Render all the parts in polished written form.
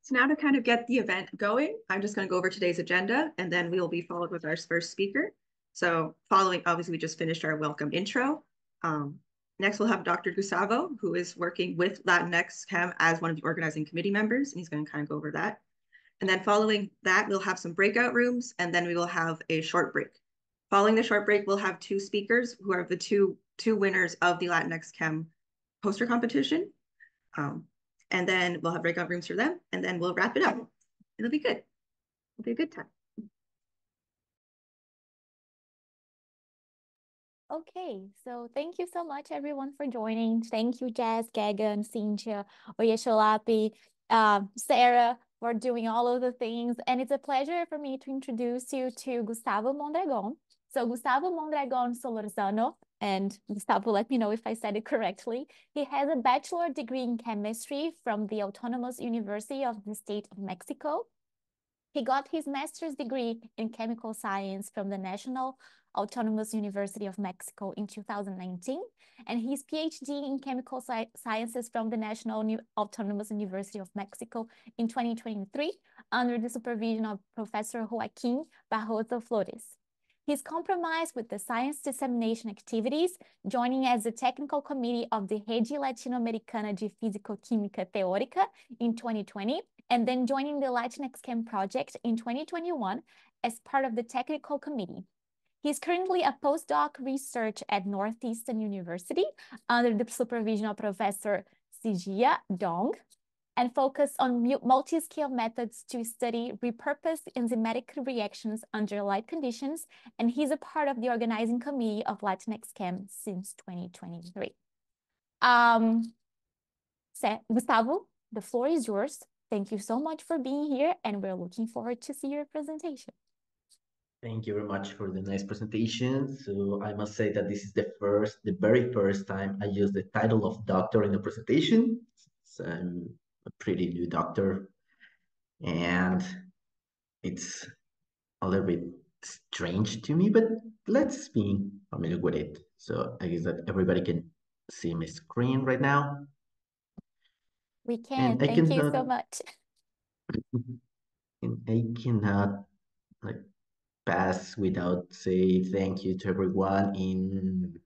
So now to kind of get the event going, I'm just going to go over today's agenda and then we will be followed with our first speaker. So following, obviously, we just finished our welcome intro. Next, we'll have Dr. Gustavo, who is working with LatinXChem as one of the organizing committee members, and he's going to kind of go over that. And then following that, we'll have some breakout rooms, and then we will have a short break. Following the short break, we'll have two speakers who are the two winners of the LatinXChem poster competition. And then we'll have breakout rooms for them, and then we'll wrap it up. It'll be good. It'll be a good time. Okay, so thank you so much, everyone, for joining. Thank you, Jazz, Gagan, Cynthia, Oyesholapi, Sarah, for doing all of the things. And it's a pleasure for me to introduce you to Gustavo Mondragon. So Gustavo Mondragon Solorzano, and Gustavo, let me know if I said it correctly. He has a bachelor degree in chemistry from the Autonomous University of the State of Mexico. He got his master's degree in chemical science from the National Autonomous University of Mexico in 2019, and his PhD in chemical sciences from the National Autonomous University of Mexico in 2023 under the supervision of Professor Joaquín Barroso Flores. He's compromised with the science dissemination activities, joining as the technical committee of the Rede Latino-Americana de Físico-Química Teórica in 2020, and then joining the LatinXChem project in 2021 as part of the technical committee. He's currently a postdoc research at Northeastern University under the supervision of Professor Sijia Dong, and focused on multi-scale methods to study repurposed enzymatic reactions under light conditions, and he's a part of the organizing committee of LatinXChem since 2023. Gustavo, the floor is yours. Thank you so much for being here, and we're looking forward to see your presentation. Thank you very much for the nice presentation. So I must say that this is the very first time I use the title of doctor in the presentation. So I'm a pretty new doctor, and it's a little bit strange to me, but let's be familiar with it. So I guess that everybody can see my screen right now. We can. Thank you so much. And I cannot like pass without say thank you to everyone in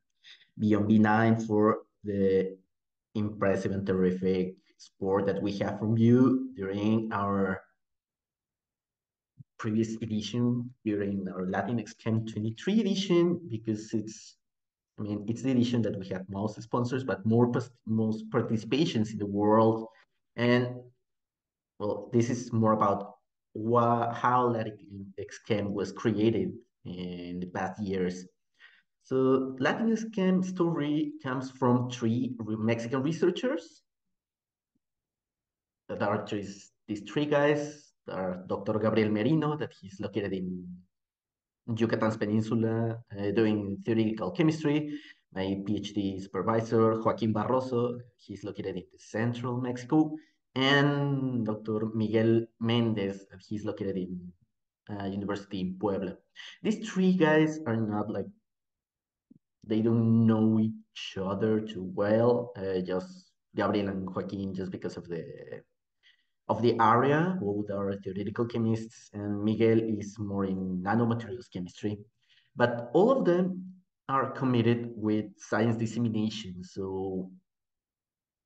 Beyond Benign for the impressive and terrific support that we have from you during our previous edition, during our LatinXChem 23 edition, because it's the edition that we have most sponsors, but most participations in the world. And well, this is more about how LatinXChem was created in the past years. So LatinXChem story comes from three Mexican researchers. That are these three guys. There are Dr. Gabriel Merino, that he's located in Yucatan's Peninsula, doing theoretical chemistry. My PhD supervisor, Joaquín Barroso, he's located in the central Mexico. And Dr. Miguel Mendez, he's located in University in Puebla. These three guys are not like, they don't know each other too well, just Gabriel and Joaquin, just because of the area. Both are theoretical chemists, and Miguel is more in nanomaterials chemistry. But all of them are committed with science dissemination. So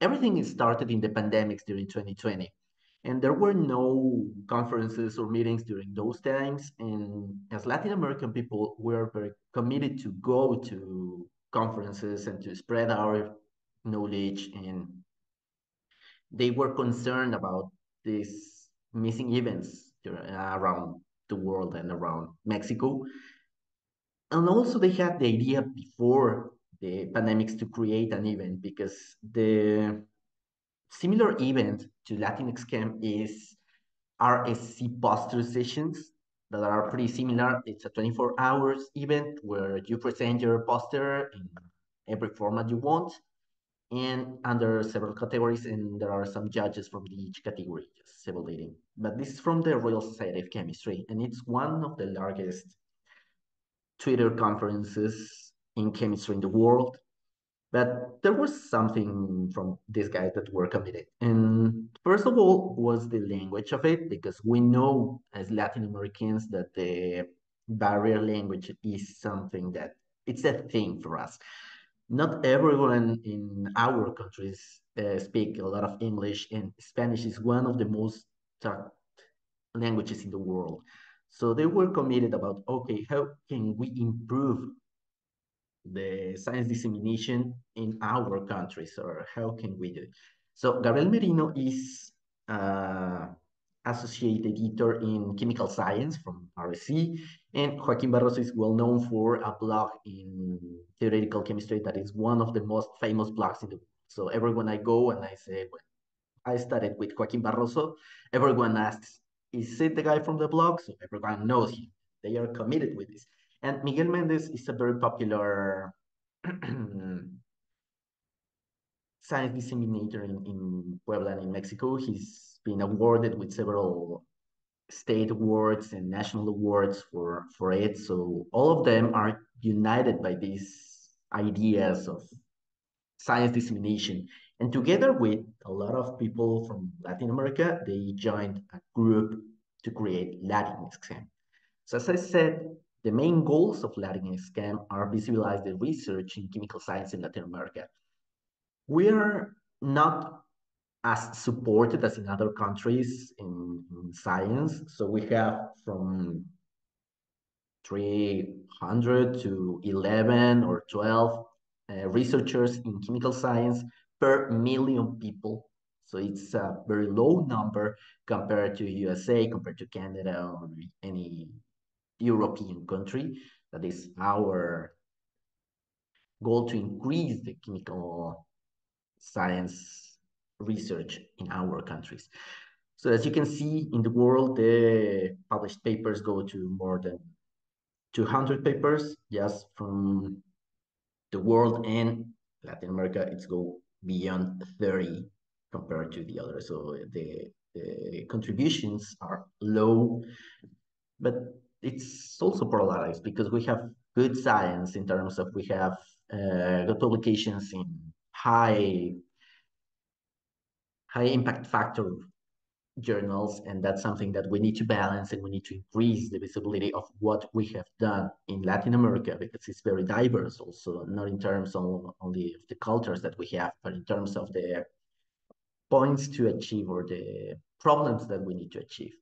everything started in the pandemics during 2020. And there were no conferences or meetings during those times. And as Latin American people, we're very committed to go to conferences and to spread our knowledge. And they were concerned about these missing events around the world and around Mexico. And also they had the idea before the pandemics to create an event, because the similar event to LatinXChem is RSC poster sessions that are pretty similar. It's a 24 hours event where you present your poster in every format you want and under several categories, and there are some judges from each category just evaluating. But this is from the Royal Society of Chemistry, and it's one of the largest Twitter conferences in chemistry in the world. But there was something from these guys that were committed. And first of all was the language of it, because we know as Latin Americans that the barrier language is something that it's a thing for us. Not everyone in our countries speak a lot of English, and Spanish is one of the most talked languages in the world. So they were committed about, okay, how can we improve the science dissemination in our countries, or how can we do it? So Gabriel Merino is associate editor in chemical science from RSC, and Joaquin Barroso is well known for a blog in theoretical chemistry that is one of the most famous blogs in the world. So everyone I go and I say, well, I started with Joaquin Barroso, everyone asks, is it the guy from the blog? So everyone knows him. They are committed with this. And Miguel Mendez is a very popular science disseminator in Puebla and in Mexico. He's been awarded with several state awards and national awards for it. So all of them are united by these ideas of science dissemination. And together with a lot of people from Latin America, they joined a group to create LatinXChem. So as I said, the main goals of LatinXChem are visualize the research in chemical science in Latin America. We are not as supported as in other countries in science. So we have from 300 to 11 or 12 researchers in chemical science per million people. So it's a very low number compared to USA, compared to Canada, or any European country. That is our goal, to increase the chemical science research in our countries. So as you can see in the world, the published papers go to more than 200 papers just from the world, and Latin America, it's go beyond 30 compared to the others. So the contributions are low, but it's also polarized because we have good science in terms of we have good publications in high impact factor journals, and that's something that we need to balance, and we need to increase the visibility of what we have done in Latin America, because it's very diverse also, not in terms of only of the cultures that we have, but in terms of the points to achieve or the problems that we need to achieve.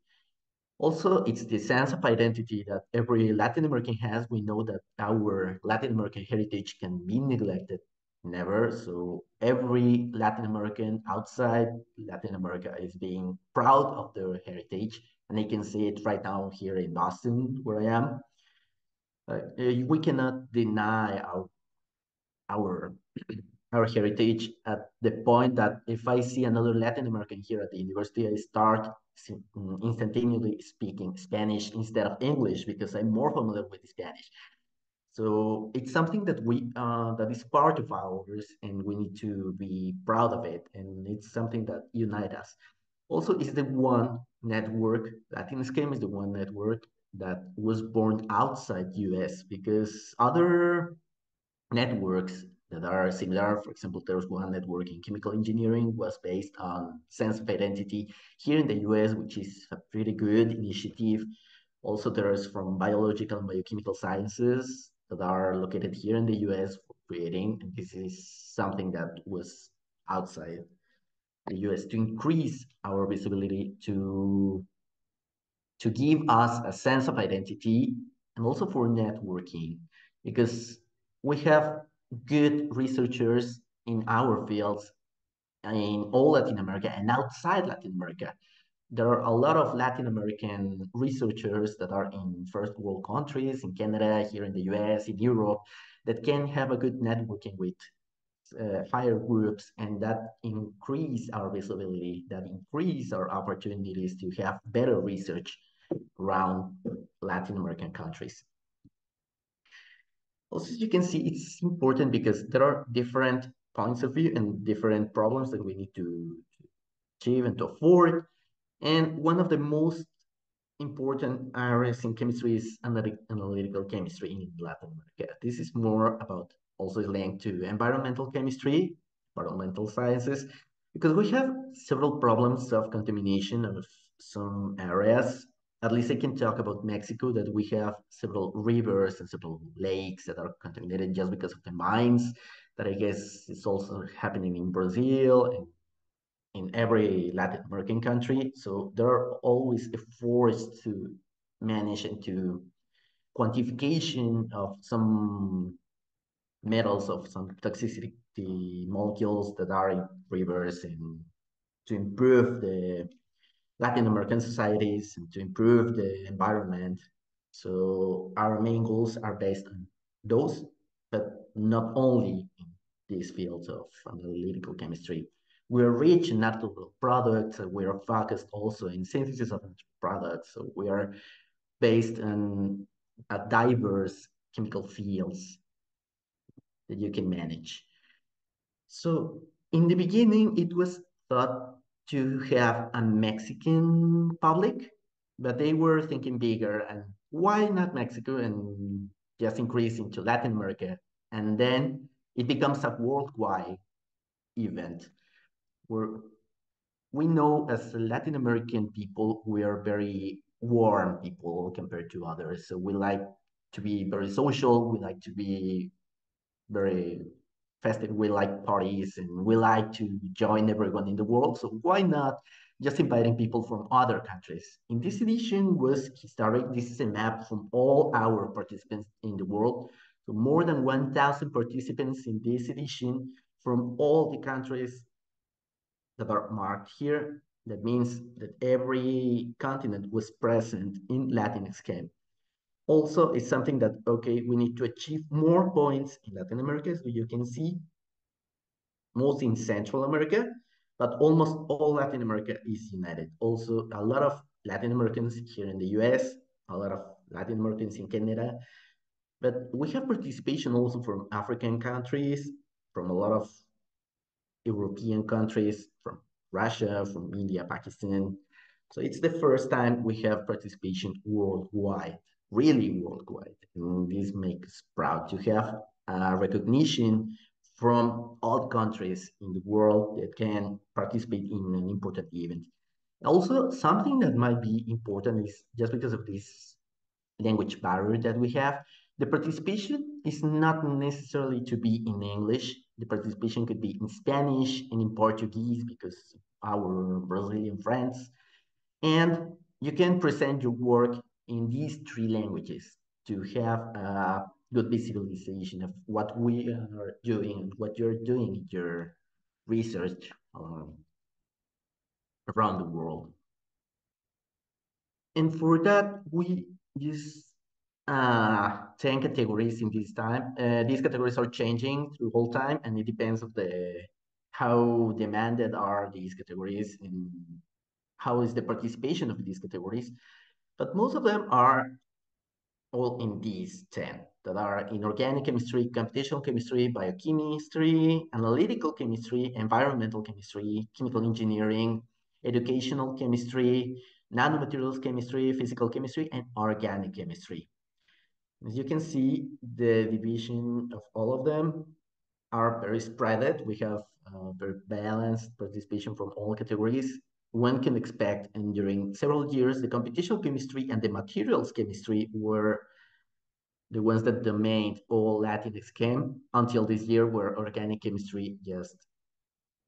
Also, it's the sense of identity that every Latin American has. We know that our Latin American heritage can be neglected. Never. So every Latin American outside Latin America is being proud of their heritage. And I can see it right now here in Boston, where I am. We cannot deny our our heritage at the point that if I see another Latin American here at the university, I start instantaneously speaking Spanish instead of English because I'm more familiar with Spanish. So it's something that that is part of ours, and we need to be proud of it. And it's something that unites us. Also, is the one network, LatinXChem is the one network that was born outside US, because other networks that are similar. For example, there's one network in chemical engineering was based on sense of identity here in the US, which is a pretty good initiative. Also, there's from biological and biochemical sciences that are located here in the US for creating, and this is something that was outside the US to increase our visibility, to give us a sense of identity, and also for networking, because we have good researchers in our fields in all Latin America and outside Latin America. There are a lot of Latin American researchers that are in first world countries, in Canada, here in the US, in Europe, that can have a good networking with higher groups, and that increase our visibility, that increase our opportunities to have better research around Latin American countries. Also, as you can see, it's important because there are different points of view and different problems that we need to achieve and to afford. And one of the most important areas in chemistry is analytical chemistry in Latin America. This is more about also is linked to environmental chemistry, environmental sciences, because we have several problems of contamination of some areas. At least I can talk about Mexico, that we have several rivers and several lakes that are contaminated just because of the mines, that I guess is also happening in Brazil and in every Latin American country. So there are always efforts to manage and to quantification of some metals, of some toxicity molecules that are in rivers, and to improve the Latin American societies and to improve the environment. So our main goals are based on those, but not only in these fields of analytical chemistry. We're rich in natural products. We are focused also in synthesis of products. So we are based on diverse chemical fields that you can manage. So in the beginning, it was thought to have a Mexican public, but they were thinking bigger, and why not Mexico and just increase into Latin America? And then it becomes a worldwide event where we know as Latin American people, we are very warm people compared to others. So we like to be very social, we like to be very festive. We like parties and we like to join everyone in the world. So why not just inviting people from other countries? In this edition was historic. This is a map from all our participants in the world. So more than 1,000 participants in this edition from all the countries that are marked here. That means that every continent was present in LatinXChem. Also, it's something that, okay, we need to achieve more points in Latin America. So you can see most in Central America, but almost all Latin America is united. Also, a lot of Latin Americans here in the US, a lot of Latin Americans in Canada, but we have participation also from African countries, from a lot of European countries, from Russia, from India, Pakistan. So it's the first time we have participation worldwide, really worldwide. And this makes us proud to have recognition from all countries in the world that can participate in an important event. Also, something that might be important is just because of this language barrier that we have, the participation is not necessarily to be in English. The participation could be in Spanish and in Portuguese because our Brazilian friends. And you can present your work in these three languages to have a good visualization of what we are doing and what you're doing in your research around the world. And for that, we use 10 categories in this time. These categories are changing through whole time, and it depends of the how demanded are these categories and how is the participation of these categories. But most of them are all in these 10 that are in organic chemistry, computational chemistry, biochemistry, analytical chemistry, environmental chemistry, chemical engineering, educational chemistry, nanomaterials chemistry, physical chemistry, and organic chemistry. As you can see, the division of all of them are very spread. We have very balanced participation from all categories. One can expect, and during several years, the computational chemistry and the materials chemistry were the ones that dominated all LatinXChem until this year, where organic chemistry just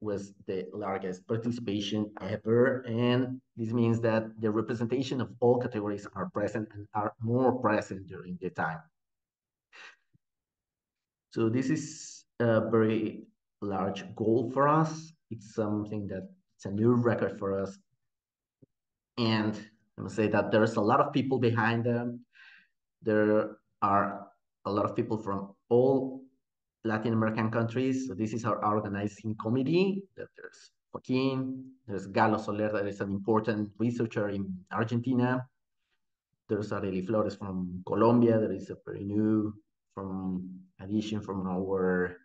was the largest participation ever. And this means that the representation of all categories are present and are more present during the time. So this is a very large goal for us. It's something that it's a new record for us. And I must say that there's a lot of people behind them. There are a lot of people from all Latin American countries. So this is our organizing committee. There's Joaquin, there's Galo Soler, that is an important researcher in Argentina. There's Arely Flores from Colombia, that is a very new from addition from our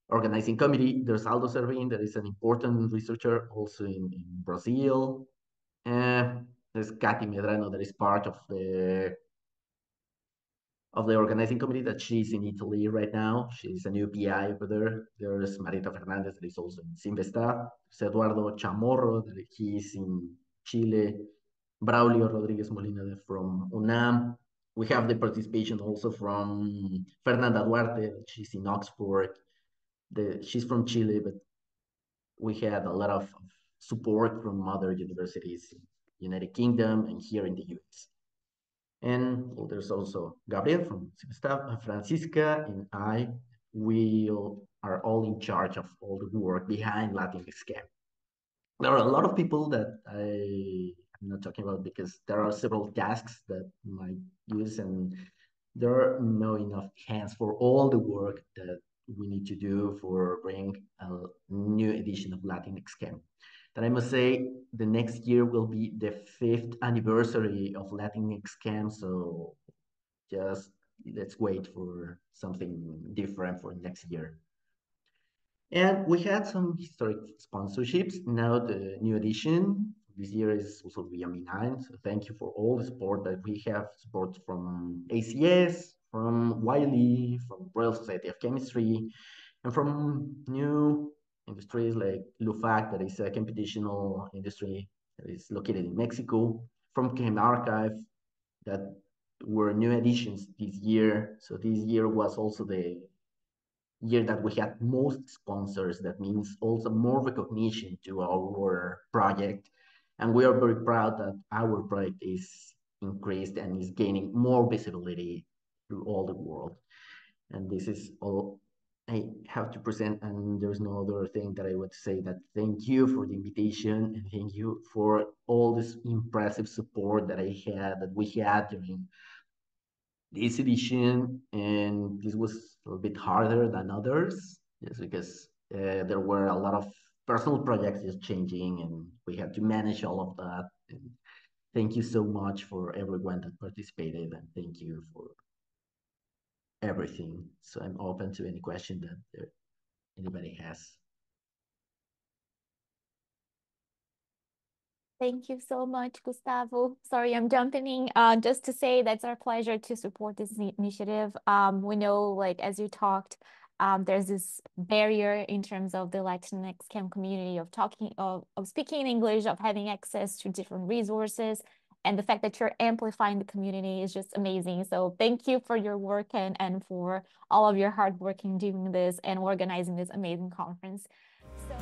organizing committee. There's Aldo Servin, that is an important researcher also in Brazil. There's Katy Medrano, that is part of the of the organizing committee that she's in Italy right now. She's a new PI over there. There's Marita Fernandez that is also in Simvesta. There's Eduardo Chamorro that he's in Chile. Braulio Rodriguez Molina from UNAM. We have the participation also from Fernanda Duarte. She's in Oxford. She's from Chile, but we had a lot of support from other universities in United Kingdom and here in the US. And well, there's also Gabriel from Simstaff, Francisca, and I. We are all in charge of all the work behind LatinXChem. There are a lot of people that I'm not talking about because there are several tasks that might use, and there are no enough hands for all the work that we need to do for bring a new edition of LatinXChem. That I must say, the next year will be the 5th anniversary of LatinXChem, so just let's wait for something different for next year. And we had some historic sponsorships. Now the new edition this year is also via Benign. So thank you for all the support that we have. Support from ACS, from Wiley, from Royal Society of Chemistry, and from new industries like LUFAC, that is a computational industry that is located in Mexico, from Chem Archive, that were new additions this year. So this year was also the year that we had most sponsors. That means also more recognition to our project. And we are very proud that our project is increased and is gaining more visibility through all the world. And this is all I have to present, and there's no other thing that I would say that thank you for the invitation and thank you for all this impressive support that we had during this edition. And this was a little bit harder than others, just because there were a lot of personal projects just changing and we had to manage all of that. And thank you so much for everyone that participated, and thank you for everything. So I'm open to any question that anybody has. Thank you so much, Gustavo. Sorry, I'm jumping in. Just to say that's our pleasure to support this initiative. We know, like, as you talked, there's this barrier in terms of the LatinXChem community of speaking in English, of having access to different resources. And the fact that you're amplifying the community is just amazing. So thank you for your work and for all of your hard work in doing this and organizing this amazing conference. So